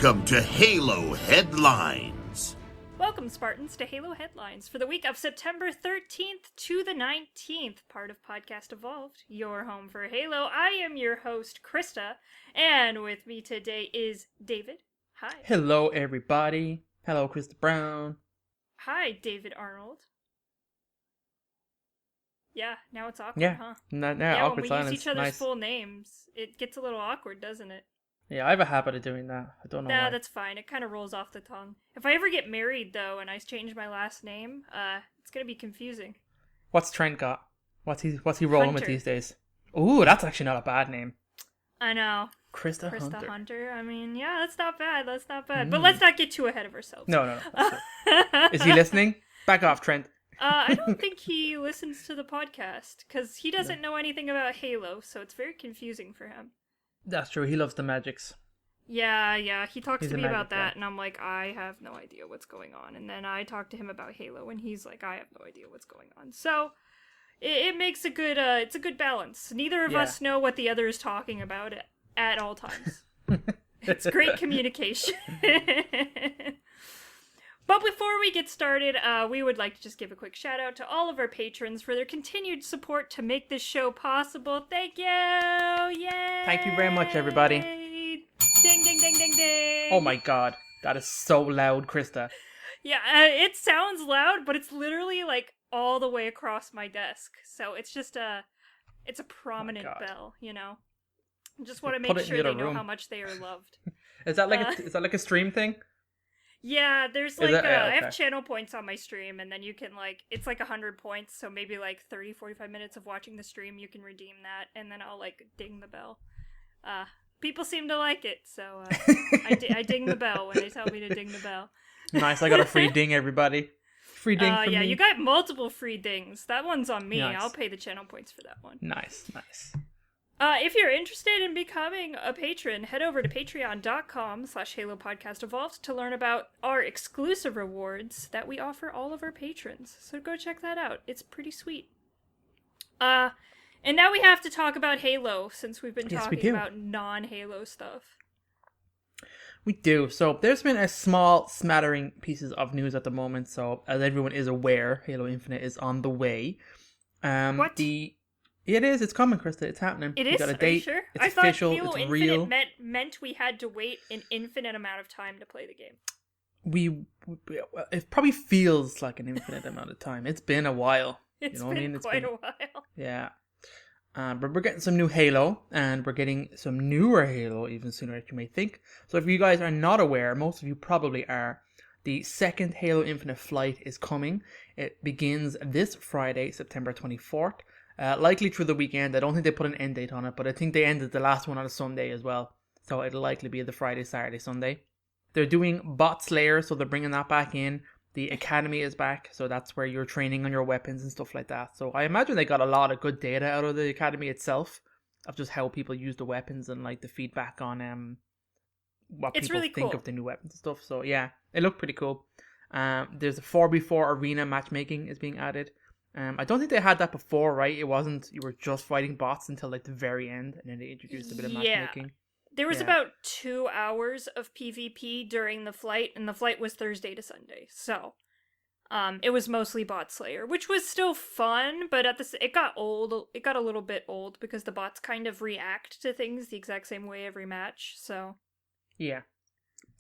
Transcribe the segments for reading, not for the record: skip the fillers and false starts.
Welcome to Halo Headlines. Welcome, Spartans, to Halo Headlines for the week of September 13th to the 19th, part of Podcast Evolved, your home for Halo. I am your host, Krista, and with me today is David. Hi. Hello, everybody. Hello, Krista Brown. Hi, David Arnold. Yeah, now it's awkward, huh? Now awkward when we silence. use each other's Nice. full names, it gets a little awkward, doesn't it? Yeah, I have a habit of doing that. I don't know why. That's fine. It kind of rolls off the tongue. If I ever get married, though, and I change my last name, it's gonna be confusing. What's Trent got? What's he rolling with Hunter. these days? Ooh, that's actually not a bad name. I know. Krista Krista Hunter. Hunter. I mean, yeah, that's not bad. But let's not get too ahead of ourselves. No. That's it. Is he listening? Back off, Trent. I don't think he listens to the podcast, because he doesn't know anything about Halo, so it's very confusing for him. That's true. He loves the magics. Yeah. He talks He's to a me magic about that, guy. and I'm like, I have no idea what's going on. And then I talk to him about Halo, and he's like, I have no idea what's going on. So it makes it's a good balance. Neither of us know what the other is talking about at all times. It's great communication. But before we get started, we would like to just give a quick shout out to all of our patrons for their continued support to make this show possible. Thank you! Yay! Thank you very much, everybody. Ding, ding, ding, ding, ding! Oh my god. That is so loud, Krista. Yeah, it sounds loud, but it's literally like all the way across my desk. So it's just it's a prominent bell, you know? Just want to make sure they know how much they are loved. Is that like a stream thing? Yeah, there's like, okay. I have channel points on my stream, and then you can it's like 100 points, so maybe like 30, 45 minutes of watching the stream, you can redeem that, and then I'll like ding the bell. People seem to like it, so I ding the bell when they tell me to ding the bell. Nice, I got a free ding, everybody. Free ding from me. You got multiple free dings. That one's on me. Nice. I'll pay the channel points for that one. Nice. If you're interested in becoming a patron, head over to patreon.com/Halo Podcast Evolved to learn about our exclusive rewards that we offer all of our patrons. So go check that out. It's pretty sweet. And now we have to talk about Halo, since we've been talking about non-Halo stuff. We do. So there's been a small smattering pieces of news at the moment. So as everyone is aware, Halo Infinite is on the way. What? It is. It's coming, Krista. It's happening. It is? Got a date. Are you sure? It's I official. thought Halo it's Infinite real. meant we had to wait an infinite amount of time to play the game. It probably feels like an infinite amount of time. It's been a while. It's you know been what I mean? quite a while. Yeah. But we're getting some new Halo, and we're getting some newer Halo even sooner than you may think. So if you guys are not aware, most of you probably are, the second Halo Infinite flight is coming. It begins this Friday, September 24th. Likely through the weekend. I don't think they put an end date on it, but I think they ended the last one on a Sunday as well. So it'll likely be the Friday, Saturday, Sunday. They're doing Bot Slayer, so they're bringing that back in. The Academy is back, so that's where you're training on your weapons and stuff like that. So I imagine they got a lot of good data out of the Academy itself, of just how people use the weapons and like the feedback on what It's people really think cool. of the new weapons and stuff. So yeah, it looked pretty cool. There's a 4v4 arena matchmaking is being added. I don't think they had that before, right? It wasn't, you were just fighting bots until like the very end, and then they introduced a bit of matchmaking. There was about 2 hours of PvP during the flight, and the flight was Thursday to Sunday. So, it was mostly Bot Slayer, which was still fun, but it got old. It got a little bit old because the bots kind of react to things the exact same way every match. So, yeah,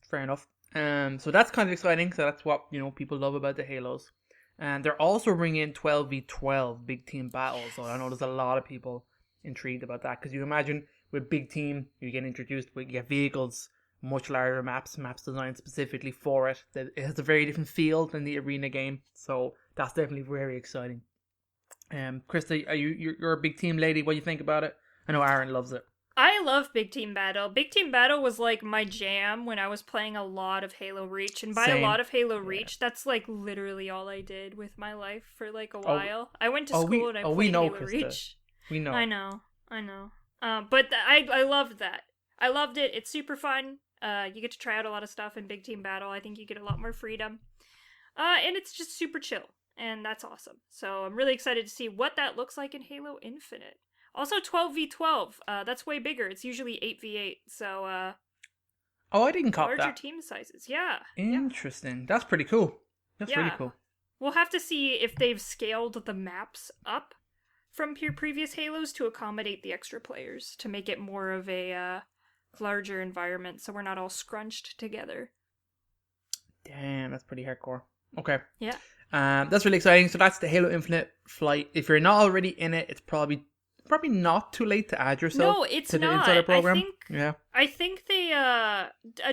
fair enough. So that's kind of exciting. So that's what people love about the Halos. And they're also bringing in 12v12 big team battles. So I know there's a lot of people intrigued about that, because you imagine with big team, you get introduced with, you get vehicles, much larger maps designed specifically for it. It has a very different feel than the arena game, so that's definitely very exciting. Krista, you're a big team lady. What do you think about it? I know Aaron loves it. I love Big Team Battle. Big Team Battle was like my jam when I was playing a lot of Halo Reach. And by Same. a lot of Halo Reach, that's like literally all I did with my life for like a while. I went to school and I played Halo Krista. Reach. We know. I know. But I loved that. I loved it. It's super fun. You get to try out a lot of stuff in Big Team Battle. I think you get a lot more freedom. And it's just super chill. And that's awesome. So I'm really excited to see what that looks like in Halo Infinite. Also 12v12, that's way bigger. It's usually 8v8, so Oh, I didn't cop larger that. team sizes. Yeah. Interesting. That's pretty cool. That's really cool. We'll have to see if they've scaled the maps up from previous Halos to accommodate the extra players to make it more of a larger environment, so we're not all scrunched together. Damn, that's pretty hardcore. Okay. Yeah. That's really exciting. So that's the Halo Infinite flight. If you're not already in it, it's probably not too late to add yourself. No, it's to the not. Insider program. I think they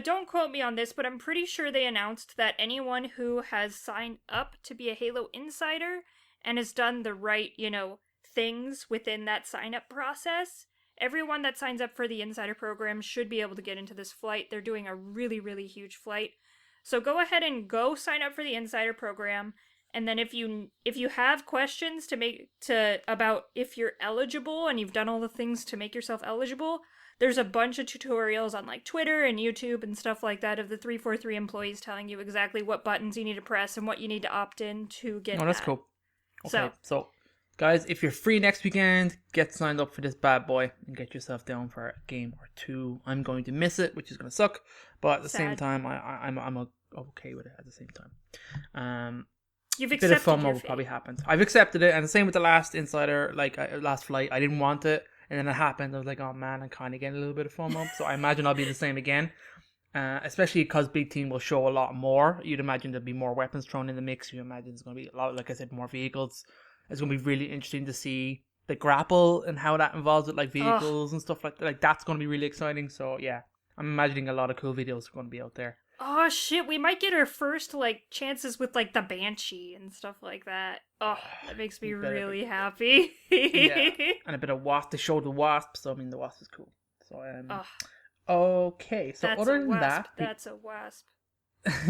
don't quote me on this, but I'm pretty sure they announced that anyone who has signed up to be a Halo Insider and has done the right, things within that sign up process, everyone that signs up for the Insider program should be able to get into this flight. They're doing a really, really huge flight. So go ahead and go sign up for the Insider program. And then if you have questions about if you're eligible and you've done all the things to make yourself eligible, there's a bunch of tutorials on like Twitter and YouTube and stuff like that of the 343 employees telling you exactly what buttons you need to press and what you need to opt in to get. Oh, that's cool. Okay, so guys, if you're free next weekend, get signed up for this bad boy and get yourself down for a game or two. I'm going to miss it, which is going to suck, but at the same time, I'm okay with it at the same time. You've accepted a bit of FOMO your will fate. probably happen. I've accepted it, and the same with the last Insider, last flight. I didn't want it, and then it happened. I was like, oh man, I'm kind of getting a little bit of FOMO. So I imagine I'll be the same again, especially because Big Team will show a lot more. You'd imagine there'll be more weapons thrown in the mix. You imagine there's going to be a lot, like I said, more vehicles. It's going to be really interesting to see the grapple and how that involves with like vehicles and stuff like that. Like that's going to be really exciting. So yeah, I'm imagining a lot of cool videos are going to be out there. Oh shit, we might get our first chances with the Banshee and stuff like that. Oh, that makes me really happy. Yeah, and a bit of wasp to show the wasp. So I mean, the wasp is cool. So okay. So other than that, that's a wasp.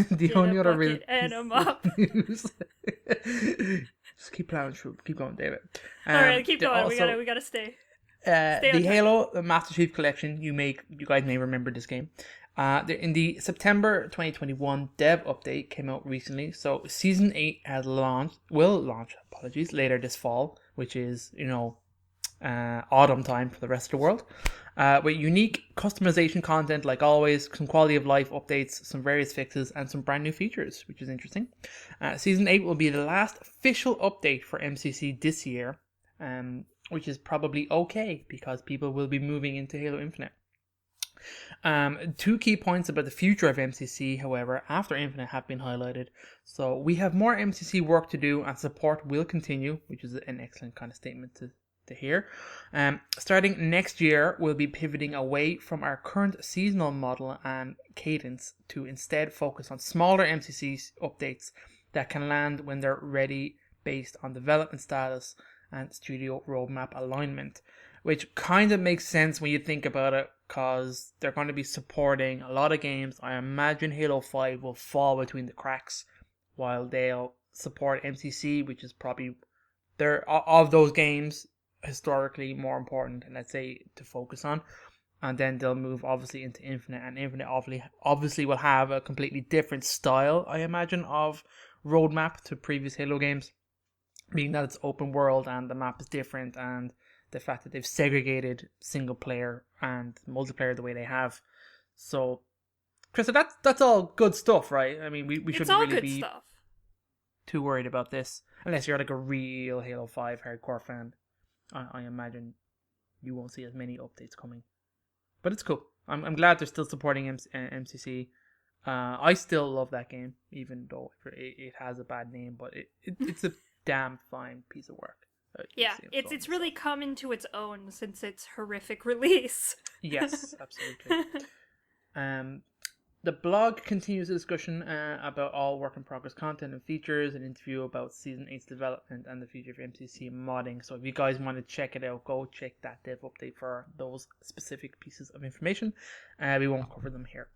The Get only a other bucket real and 'em up. news. Just keep plowing through. Keep going, David. All right, keep going. We gotta stay. The Halo Master Chief Collection. You guys may remember this game. In the September 2021 dev update came out recently. So Season 8 will launch later this fall, which is autumn time for the rest of the world. With unique customization content like always, some quality of life updates, some various fixes, and some brand new features, which is interesting. Season 8 will be the last official update for MCC this year, which is probably okay because people will be moving into Halo Infinite. Two key points about the future of MCC, however, after Infinite have been highlighted. So we have more MCC work to do and support will continue, which is an excellent kind of statement to hear. Starting next year, we'll be pivoting away from our current seasonal model and cadence to instead focus on smaller MCC updates that can land when they're ready based on development status and studio roadmap alignment, which kind of makes sense when you think about it, because they're going to be supporting a lot of games. I imagine Halo 5 will fall between the cracks while they'll support MCC, which is probably of those games historically more important, and let's say to focus on. And then they'll move obviously into Infinite, and Infinite obviously will have a completely different style, I imagine, of roadmap to previous Halo games, being that it's open world and the map is different, and the fact that they've segregated single player and multiplayer the way they have. So, Chris, that's all good stuff, right? I mean, we shouldn't really be too worried about this, unless you're like a real Halo 5 hardcore fan. I imagine you won't see as many updates coming, but it's cool. I'm glad they're still supporting MCC. I still love that game, even though it has a bad name, but it's a damn fine piece of work. Yeah, it's really come into its own since its horrific release. Yes, absolutely. The blog continues the discussion about all work in progress content and features, an interview about Season 8's development and the future of MCC modding. So if you guys want to check it out, go check that dev update for those specific pieces of information. We won't cover them here.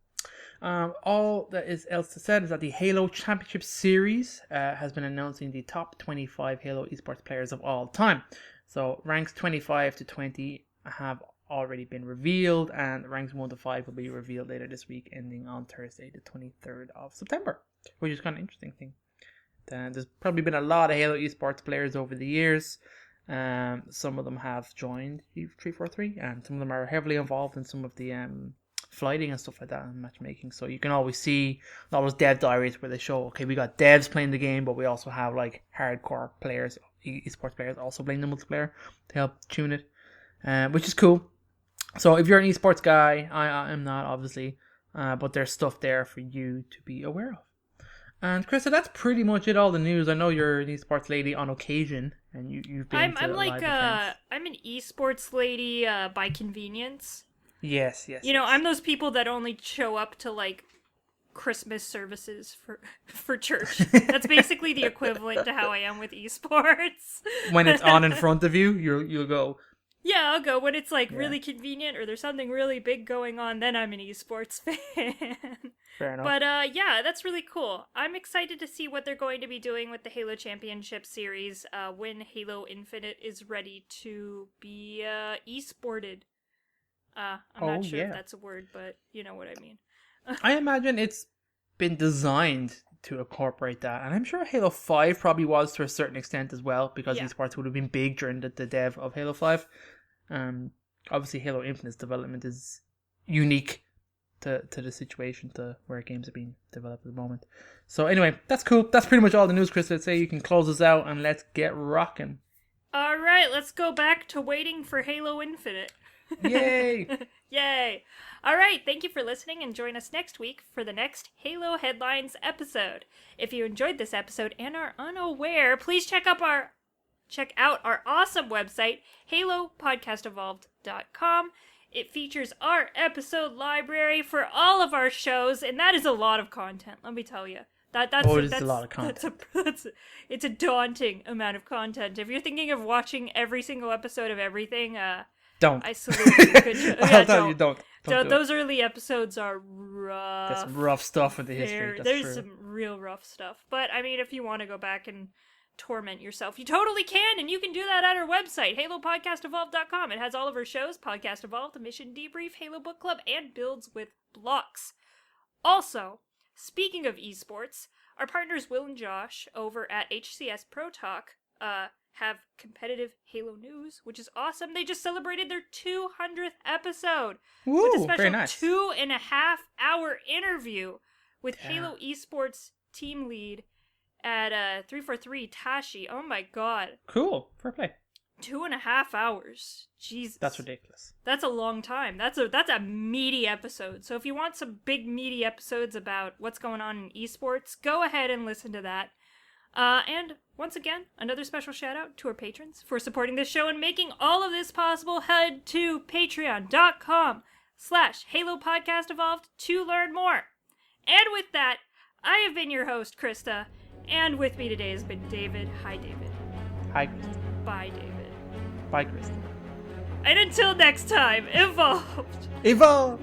All that is else to say is that the Halo Championship Series has been announcing the top 25 Halo esports players of all time. So ranks 25 to 20 have already been revealed, and ranks 1 to 5 will be revealed later this week, ending on Thursday the 23rd of September, which is kind of an interesting thing. There's probably been a lot of Halo esports players over the years. Some of them have joined 343, and some of them are heavily involved in some of the flighting and stuff like that and matchmaking. So you can always see all those dev diaries where they show, okay, we got devs playing the game, but we also have like hardcore players, esports players also playing the multiplayer to help tune it, which is cool. So if you're an esports guy, I am not, obviously, but there's stuff there for you to be aware of. And Krista, that's pretty much it. All the news. I know you're an esports lady on occasion, and you've been. I'm like I'm an esports lady by convenience. Yes. You know, I'm those people that only show up to like Christmas services for church. That's basically the equivalent to how I am with esports. When it's on in front of you, you'll go. Yeah, I'll go when it's like really convenient or there's something really big going on. Then I'm an esports fan. Fair enough. But yeah, that's really cool. I'm excited to see what they're going to be doing with the Halo Championship Series when Halo Infinite is ready to be esported. I'm not sure if that's a word, but you know what I mean. I imagine it's been designed to incorporate that, and I'm sure Halo 5 probably was to a certain extent as well, because esports would have been big during the dev of Halo 5. Obviously Halo Infinite's development is unique to the situation to where games are being developed at the moment. So anyway, that's cool. That's pretty much all the news, Chris. I'd say you can close us out and let's get rocking. All right, let's go back to waiting for Halo Infinite. Yay! Yay! All right, thank you for listening, and join us next week for the next Halo Headlines episode. If you enjoyed this episode and are unaware, please check out our awesome website, halopodcastevolved.com. It features our episode library for all of our shows, and that is a lot of content, let me tell you. That's a lot of content. It's a daunting amount of content. If you're thinking of watching every single episode of everything, don't. I salute you. Good job. I'll tell you, don't. Those early episodes are rough. There's some rough stuff with the history. There's some real rough stuff. But, I mean, if you want to go back and torment yourself, you totally can, and you can do that at our website, halopodcastevolved.com. It has all of our shows, Podcast Evolved, Mission Debrief, Halo Book Club, and Builds with Blocks. Also, speaking of esports, our partners Will and Josh over at HCS Pro Talk have competitive Halo news, which is awesome. They just celebrated their 200th episode with a special 2.5-hour interview with Halo Esports team lead at 343 Tashi. Oh my god. Cool. Fair play. 2.5 hours. Jesus. That's ridiculous. That's a long time. That's a meaty episode. So if you want some big meaty episodes about what's going on in esports, go ahead and listen to that. And once again, another special shout out to our patrons for supporting this show and making all of this possible. Head to patreon.com/HaloPodcastEvolved to learn more. And with that, I have been your host, Krista, and with me today has been David. Hi, David. Hi, Krista. Bye, David. Bye, Krista. And until next time, evolved! Evolve!